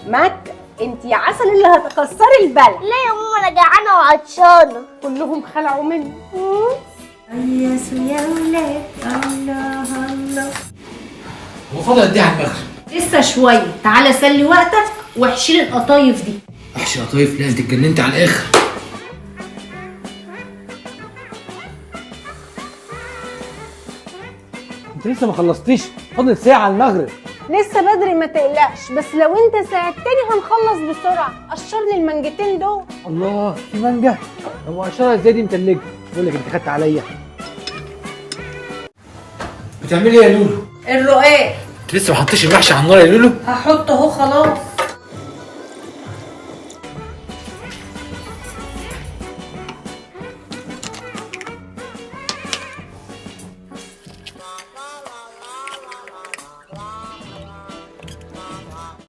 مكة انت يا عسل اللي هتكسري البلد. لا يا ماما انا جعانه وعطشانه. كلهم خلعوا مني. يا ولاد الله الله. هو فاضل قد ايه على المغرب؟ لسه شويه، تعالى سلي وقتك واحشي لي القطايف دي. احشي قطايف؟ لا انت اتجننتي على الاخر. انت لسه ما خلصتيش، فاضل ساعة على المغرب. لسه بدري ما تقلقش، بس لو انت ساعدتني هنخلص بسرعه. قشر لي المانجتين دول. الله، في مانجا؟ هو قشرها ازاي دي متلجة؟ بقول لك انت خدت عليا. بتعملي ايه يا لولو؟ الرقاق انت لسه ما حطيتش المحشي على النار يا لولو؟ هحطه اهو خلاص.